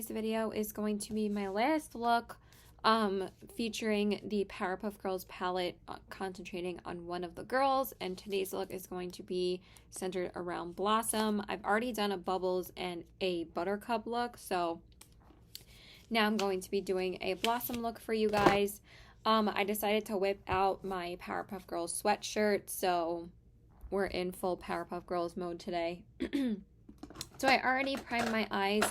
today's video is going to be my last look featuring the Powerpuff Girls palette, concentrating on one of the girls, and today's look is going to be centered around Blossom. I've already done a Bubbles and a Buttercup look, so now I'm going to be doing a Blossom look for you guys. I decided to whip out my Powerpuff Girls sweatshirt, so we're in full Powerpuff Girls mode today. So I already primed my eyes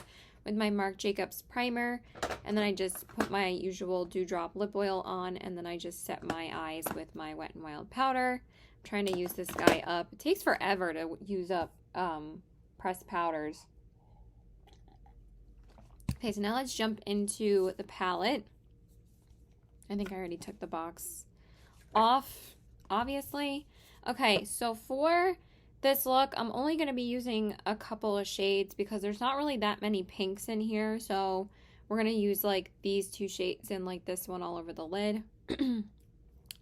with my Marc Jacobs primer, and then I just put my usual Dewdrop lip oil on, and then I just set my eyes with my Wet n Wild powder. I'm trying to use this guy up. It takes forever to use up pressed powders. Okay, so now let's jump into the palette. I think I already took the box off, obviously. Okay, so for this look, I'm only going to be using a couple of shades because there's not really that many pinks in here. So we're going to use like these two shades and like this one all over the lid.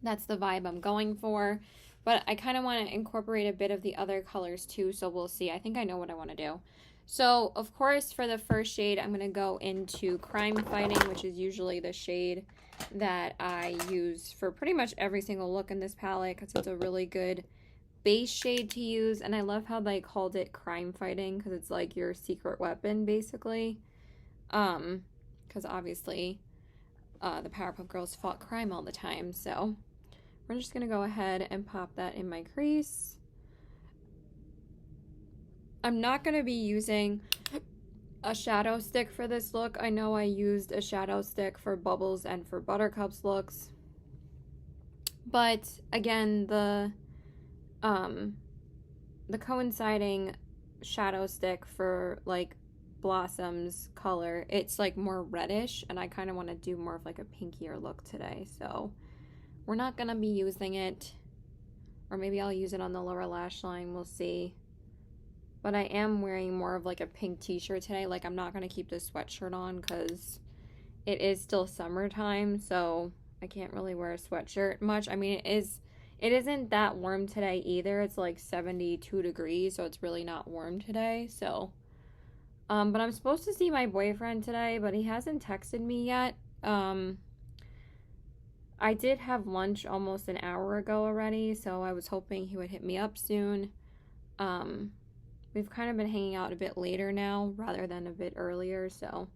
That's the vibe I'm going for. But I kind of want to incorporate a bit of the other colors too. So we'll see. I think I know what I want to do. So of course, for the first shade, I'm going to go into Crime Fighting, which is usually the shade that I use for pretty much every single look in this palette because it's a really good base shade to use. And I love how they called it Crime Fighting because it's like your secret weapon basically, because obviously the Powerpuff Girls fought crime all the time. So we're just gonna go ahead and pop that in my crease. I'm not gonna be using a shadow stick for this look. I know I used a shadow stick for Bubbles and for Buttercup's looks, but again, the coinciding shadow stick for like Blossom's color, it's like more reddish, and I kind of want to do more of like a pinkier look today, so we're not gonna be using it, or maybe I'll use it on the lower lash line, we'll see. But I am wearing more of like a pink t-shirt today. Like, I'm not gonna keep this sweatshirt on because it is still summertime, so I can't really wear a sweatshirt much. I mean, it isn't that warm today either. It's like 72 degrees, so it's really not warm today. So, but I'm supposed to see my boyfriend today, but he hasn't texted me yet. I did have lunch almost an hour ago already, so I was hoping he would hit me up soon. We've kind of been hanging out a bit later now rather than a bit earlier, so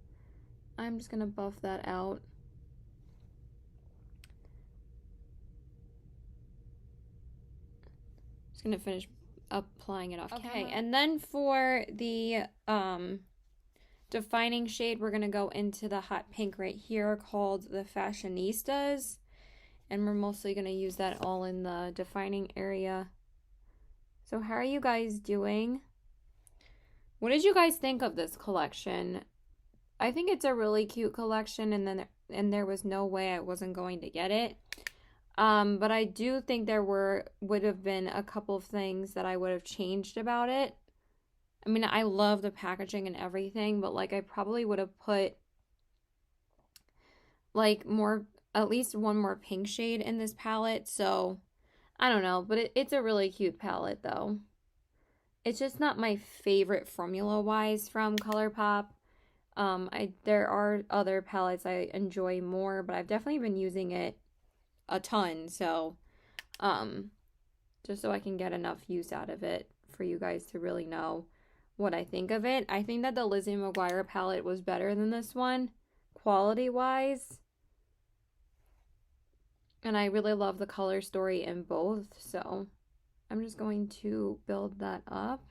I'm just gonna buff that out. Gonna finish applying it off camera. And then for the defining shade, we're gonna go into the hot pink right here called the Fashionistas, and we're mostly gonna use that all in the defining area. So how are you guys doing? What did you guys think of this collection? I think it's a really cute collection, and there was no way I wasn't going to get it. But I do think there would have been a couple of things that I would have changed about it. I mean, I love the packaging and everything, but like I probably would have put like at least one more pink shade in this palette. So I don't know, but it's a really cute palette though. It's just not my favorite formula wise from Colourpop. There are other palettes I enjoy more, but I've definitely been using it a ton, so just so I can get enough use out of it for you guys to really know what I think of it. I think that the Lizzie McGuire palette was better than this one quality wise, and I really love the color story in both, so I'm just going to build that up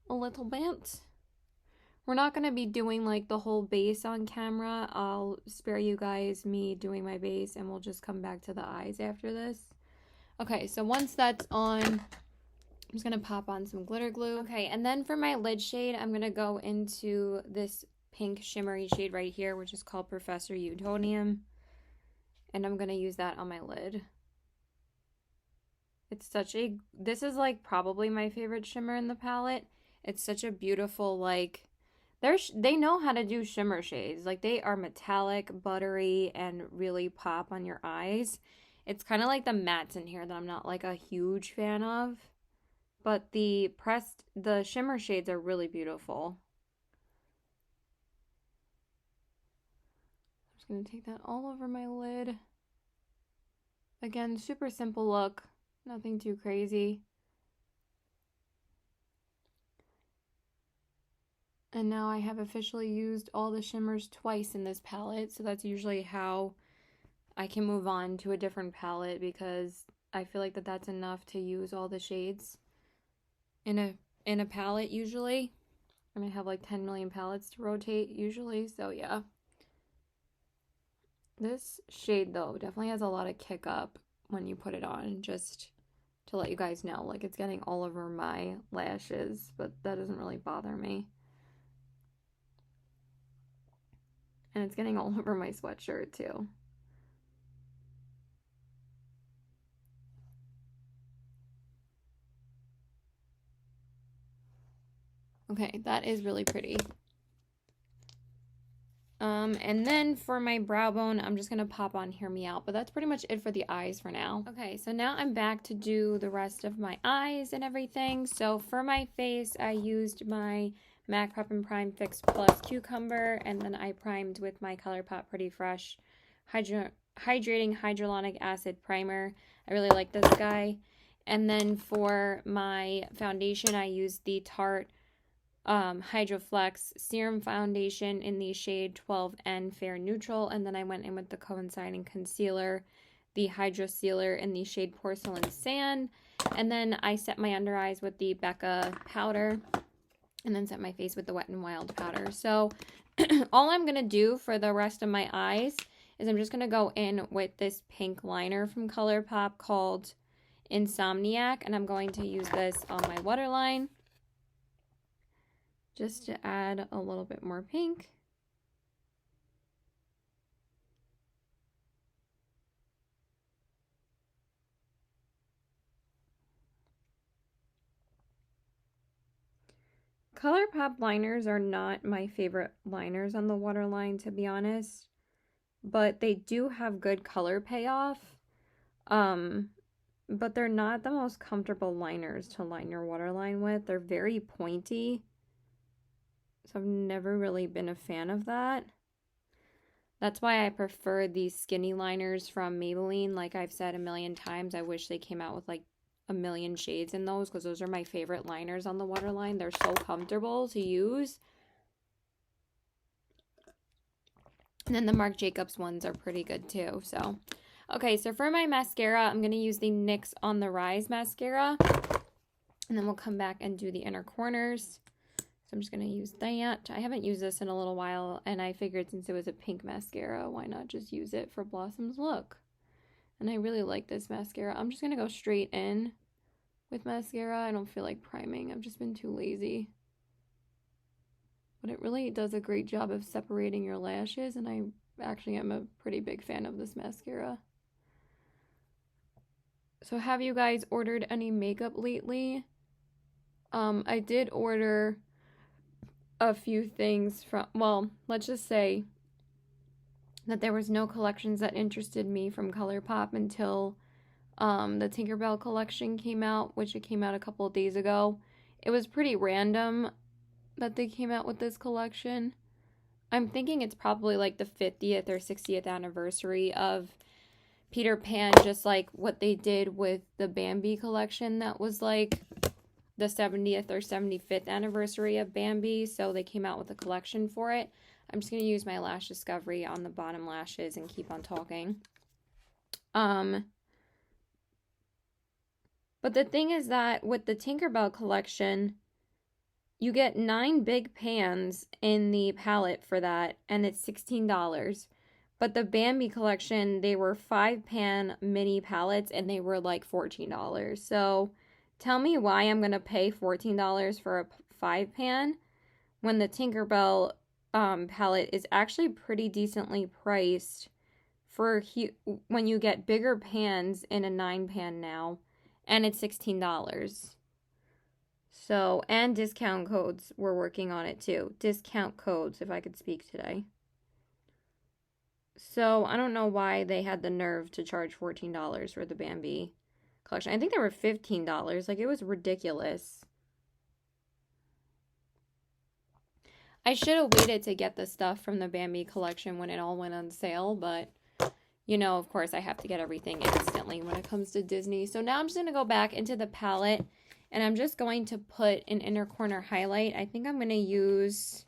a little bit. We're not going to be doing like the whole base on camera. I'll spare you guys me doing my base, and we'll just come back to the eyes after this. Okay, so once that's on, I'm just going to pop on some glitter glue. Okay, and then for my lid shade, I'm going to go into this pink shimmery shade right here, which is called Professor Utonium. And I'm going to use that on my lid. This is like probably my favorite shimmer in the palette. It's such a beautiful, like, they know how to do shimmer shades. Like, they are metallic, buttery, and really pop on your eyes. It's kind of like the mattes in here that I'm not like a huge fan of. But the shimmer shades are really beautiful. Just going to take that all over my lid. Again, super simple look. Nothing too crazy. And now I have officially used all the shimmers twice in this palette. So that's usually how I can move on to a different palette, because I feel like that's enough to use all the shades in a palette usually. And I have like 10 million palettes to rotate usually, so yeah. This shade though definitely has a lot of kick up when you put it on, just to let you guys know. Like, it's getting all over my lashes, but that doesn't really bother me. And it's getting all over my sweatshirt too. Okay, that is really pretty. And then for my brow bone, I'm just gonna pop on Hear Me Out, but that's pretty much it for the eyes for now. Okay, so now I'm back to do the rest of my eyes and everything. So for my face, I used my MAC Prep and Prime Fix Plus Cucumber, and then I primed with my Colourpop Pretty Fresh Hydrating Hyaluronic Acid Primer. I really like this guy. And then for my foundation, I used the Tarte Hydroflex Serum Foundation in the shade 12N Fair Neutral, and then I went in with the coinciding concealer, the Hydro Sealer in the shade Porcelain Sand, and then I set my under eyes with the Becca powder, and then set my face with the Wet n Wild powder. So all I'm going to do for the rest of my eyes is I'm just going to go in with this pink liner from Colourpop called Insomniac, and I'm going to use this on my waterline, just to add a little bit more pink. Colourpop liners are not my favorite liners on the waterline, to be honest, but they do have good color payoff. But they're not the most comfortable liners to line your waterline with. They're very pointy, so I've never really been a fan of that. That's why I prefer these skinny liners from Maybelline. Like I've said a million times, I wish they came out with like a million shades in those, because those are my favorite liners on the waterline. They're so comfortable to use. And then the Marc Jacobs ones are pretty good too. So, okay, so for my mascara, I'm going to use the NYX On The Rise mascara. And then we'll come back and do the inner corners. So I'm just going to use that. I haven't used this in a little while, and I figured since it was a pink mascara, why not just use it for Blossom's look? And I really like this mascara. I'm just going to go straight in with mascara. I don't feel like priming. I've just been too lazy. But it really does a great job of separating your lashes, and I actually am a pretty big fan of this mascara. So have you guys ordered any makeup lately? I did order a few things from, well, let's just say that there was no collections that interested me from Colourpop until the Tinkerbell collection came out, which it came out a couple of days ago. It was pretty random that they came out with this collection. I'm thinking it's probably like the 50th or 60th anniversary of Peter Pan, just like what they did with the Bambi collection that was like the 70th or 75th anniversary of Bambi, so they came out with a collection for it. I'm just going to use my Lash Discovery on the bottom lashes and keep on talking. But the thing is that with the Tinkerbell collection, you get 9 big pans in the palette for that, and it's $16. But the Bambi collection, they were 5-pan mini palettes, and they were like $14. So tell me why I'm going to pay $14 for a 5-pan when the Tinkerbell palette is actually pretty decently priced for when you get bigger pans in a 9-pan now, and it's $16. So, and discount codes, we're working on it too. Discount codes, if I could speak today. So, I don't know why they had the nerve to charge $14 for the Bambi collection. I think they were $15. Like, it was ridiculous. I should have waited to get the stuff from the Bambi collection when it all went on sale, but you know, of course, I have to get everything instantly when it comes to Disney. So now I'm just going to go back into the palette, and I'm just going to put an inner corner highlight. I think I'm going to use,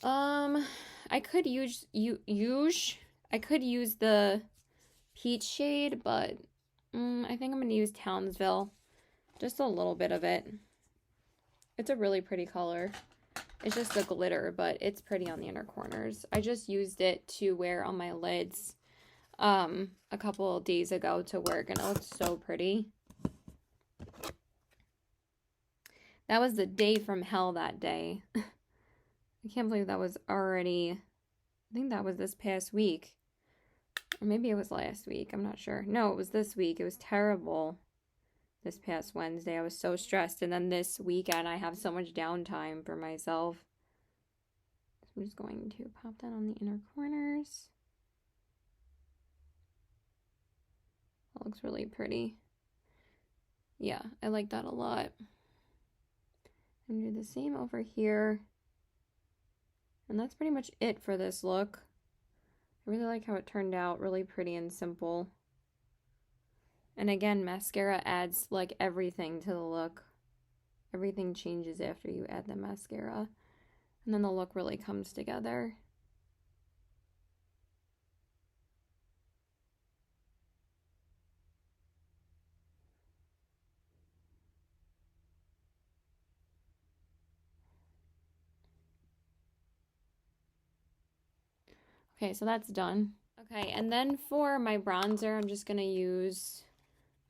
I could use the peach shade, but I think I'm going to use Townsville. Just a little bit of it. It's a really pretty color. It's just a glitter, but it's pretty on the inner corners. I just used it to wear on my lids a couple of days ago to work, and it looks so pretty. That was the day from hell that day. I can't believe that was already, I think that was this past week. Or maybe it was last week. I'm not sure. No, it was this week. It was terrible. This past Wednesday, I was so stressed. And then this weekend, I have so much downtime for myself. So I'm just going to pop that on the inner corners. That looks really pretty. Yeah, I like that a lot. I'm going to do the same over here. And that's pretty much it for this look. I really like how it turned out. Really pretty and simple. And again, mascara adds like everything to the look. Everything changes after you add the mascara. And then the look really comes together. Okay, so that's done. Okay, and then for my bronzer, I'm just going to use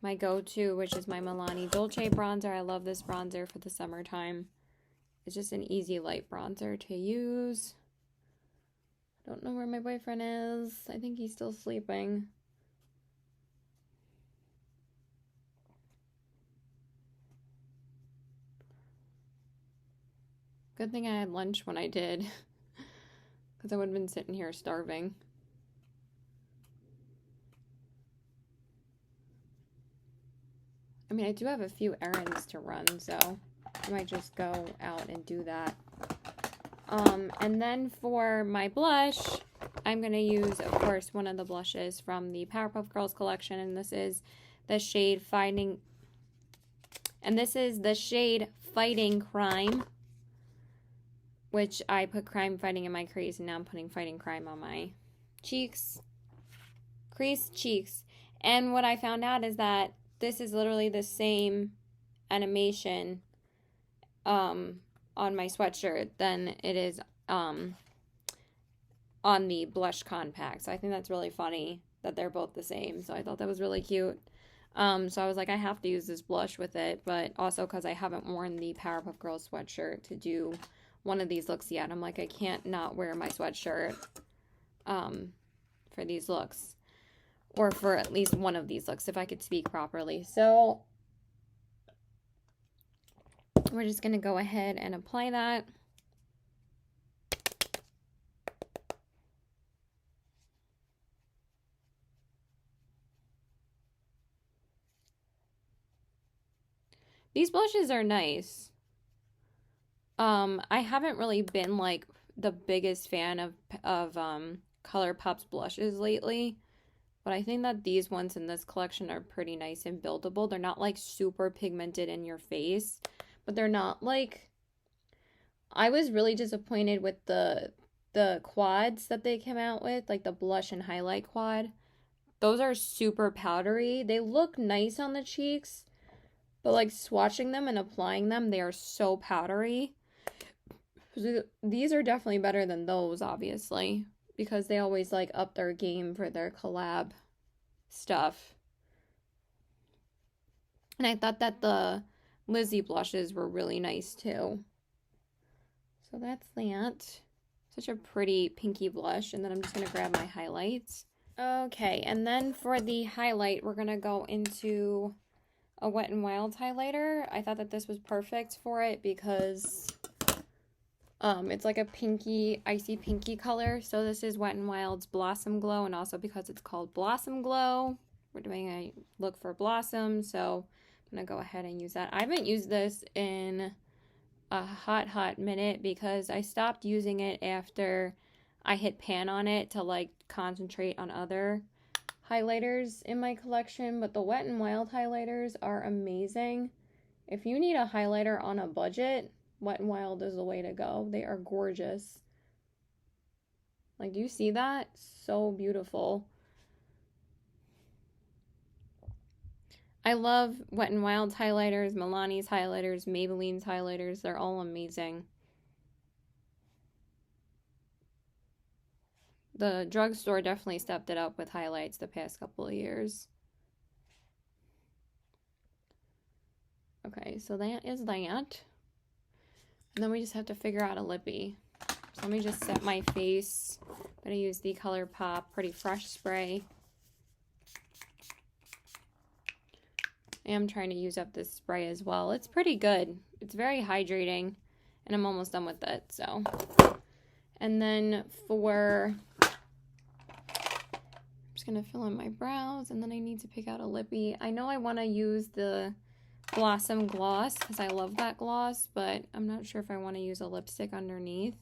my go-to, which is my Milani Dolce bronzer. I love this bronzer for the summertime. It's just an easy light bronzer to use. I don't know where my boyfriend is. I think he's still sleeping. Good thing I had lunch when I did, because I would have been sitting here starving. I mean, I do have a few errands to run, so I might just go out and do that. And then for my blush, I'm going to use, of course, one of the blushes from the Powerpuff Girls collection, and this is the shade Fighting Crime, which I put Crime Fighting in my crease, and now I'm putting Fighting Crime on my cheeks, creased cheeks. And what I found out is that this is literally the same animation on my sweatshirt than it is on the blush compact. So I think that's really funny that they're both the same. So I thought that was really cute. So I was like, I have to use this blush with it, but also because I haven't worn the Powerpuff Girls sweatshirt to do one of these looks yet. I'm like, I can't not wear my sweatshirt for these looks. Or for at least one of these looks, if I could speak properly. So we're just going to go ahead and apply that. These blushes are nice. I haven't really been like the biggest fan of Colourpop's blushes lately. But I think that these ones in this collection are pretty nice and buildable. They're not like super pigmented in your face, but they're not like, I was really disappointed with the quads that they came out with, like the blush and highlight quad. Those are super powdery. They look nice on the cheeks, but like swatching them and applying them, they are so powdery. These are definitely better than those, obviously, because they always like up their game for their collab stuff. And I thought that the Lizzie blushes were really nice too. So that's that. Such a pretty pinky blush. And then I'm just going to grab my highlights. Okay, and then for the highlight, we're going to go into a Wet n Wild highlighter. I thought that this was perfect for it because it's like a pinky, icy pinky color. So this is Wet n Wild's Blossom Glow, and also because it's called Blossom Glow, we're doing a look for blossom, so I'm going to go ahead and use that. I haven't used this in a hot minute because I stopped using it after I hit pan on it to like concentrate on other highlighters in my collection. But the Wet n Wild highlighters are amazing. If you need a highlighter on a budget, Wet n Wild is the way to go. They are gorgeous. Like, do you see that? So beautiful. I love Wet n Wild's highlighters, Milani's highlighters, Maybelline's highlighters. They're all amazing. The drugstore definitely stepped it up with highlights the past couple of years. Okay, so that is that. And then we just have to figure out a lippy. So let me just set my face. I'm going to use the Colourpop Pretty Fresh spray. I am trying to use up this spray as well. It's pretty good. It's very hydrating. And I'm almost done with it, so. And then for... I'm just going to fill in my brows, and then I need to pick out a lippy. I know I want to use the Blossom Gloss because I love that gloss, but I'm not sure if I want to use a lipstick underneath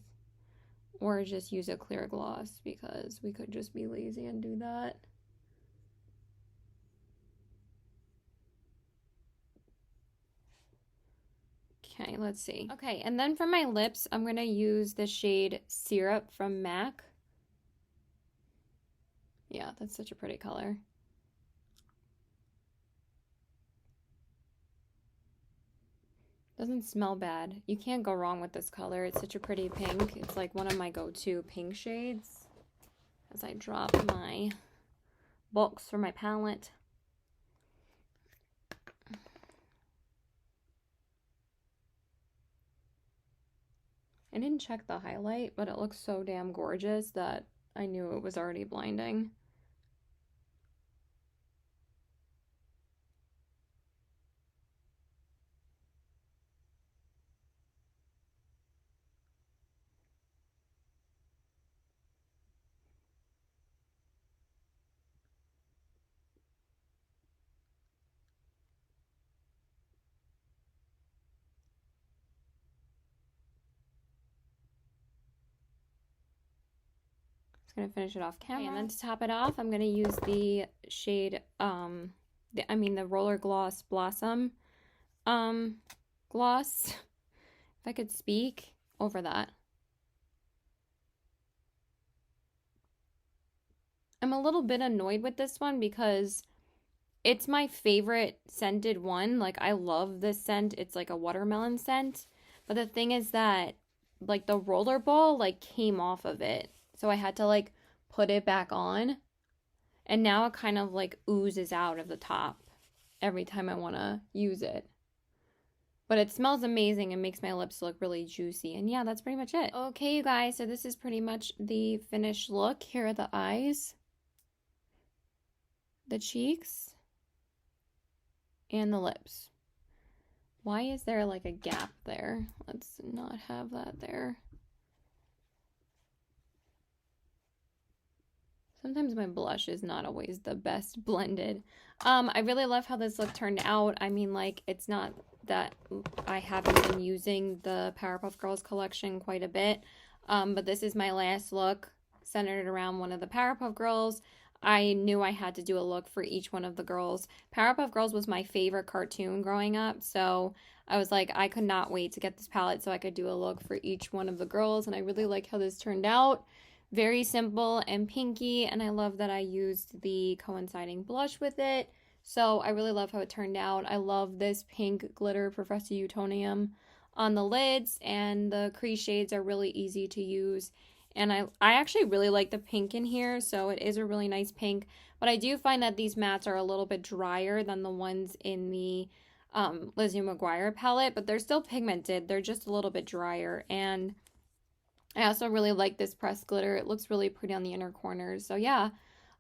or just use a clear gloss because we could just be lazy and do that. Okay, let's see. Okay, and then for my lips, I'm going to use the shade Syrup from MAC. Yeah, that's such a pretty color. Doesn't smell bad. You can't go wrong with this color. It's such a pretty pink. It's like one of my go-to pink shades. As I drop my box for my palette. I didn't check the highlight, but it looks so damn gorgeous that I knew it was already blinding. Gonna finish it off camera. Okay, and then to top it off, I'm gonna use the shade the Roller Gloss Blossom gloss, if I could speak, over that. I'm a little bit annoyed with this one because it's my favorite scented one. Like, I love this scent. It's like a watermelon scent, but the thing is that like the roller ball like came off of it. So I had to like put it back on, and now it kind of like oozes out of the top every time I want to use it. But it smells amazing and makes my lips look really juicy. And yeah, that's pretty much it. Okay, you guys, so this is pretty much the finished look. Here are the eyes, the cheeks, and the lips. Why is there like a gap there? Let's not have that there. Sometimes my blush is not always the best blended. I really love how this look turned out. I mean, like, it's not that I haven't been using the Powerpuff Girls collection quite a bit, but this is my last look centered around one of the Powerpuff Girls. I knew I had to do a look for each one of the girls. Powerpuff Girls was my favorite cartoon growing up, so I was like, I could not wait to get this palette so I could do a look for each one of the girls, and I really like how this turned out. Very simple and pinky, and I love that I used the coinciding blush with it. So I really love how it turned out. I love this pink glitter Professor Utonium on the lids, and the crease shades are really easy to use. And I actually really like the pink in here, so it is a really nice pink. But I do find that these mattes are a little bit drier than the ones in the Lizzie McGuire palette, but they're still pigmented. They're just a little bit drier, and I also really like this pressed glitter. It looks really pretty on the inner corners. So yeah,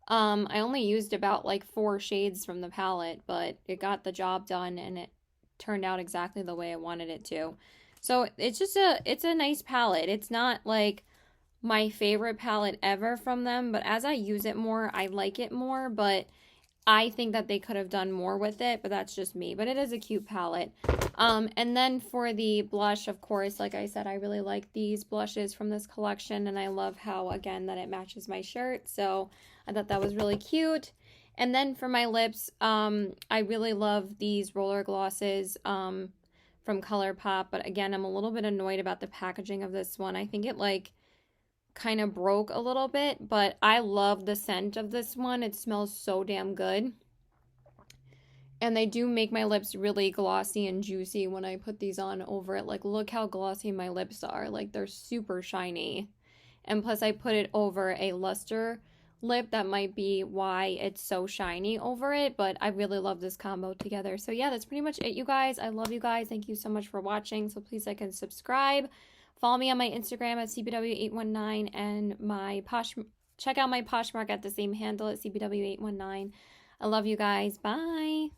I only used about like 4 shades from the palette, but it got the job done and it turned out exactly the way I wanted it to. So it's a nice palette. It's not like my favorite palette ever from them, but as I use it more, I like it more, but I think that they could have done more with it, but that's just me. But it is a cute palette. And then for the blush, of course, like I said, I really like these blushes from this collection, and I love how, again, that it matches my shirt, so I thought that was really cute. And then for my lips, I really love these roller glosses from Colourpop, but again, I'm a little bit annoyed about the packaging of this one. I think it, like, kind of broke a little bit, but I love the scent of this one. It smells so damn good. And they do make my lips really glossy and juicy when I put these on over it. Like, look how glossy my lips are. Like, they're super shiny. And plus, I put it over a luster lip. That might be why it's so shiny over it. But I really love this combo together. So, yeah, that's pretty much it, you guys. I love you guys. Thank you so much for watching. So, please like and subscribe. Follow me on my Instagram at CBW819 and my check out my Poshmark at the same handle at CBW819. I love you guys. Bye.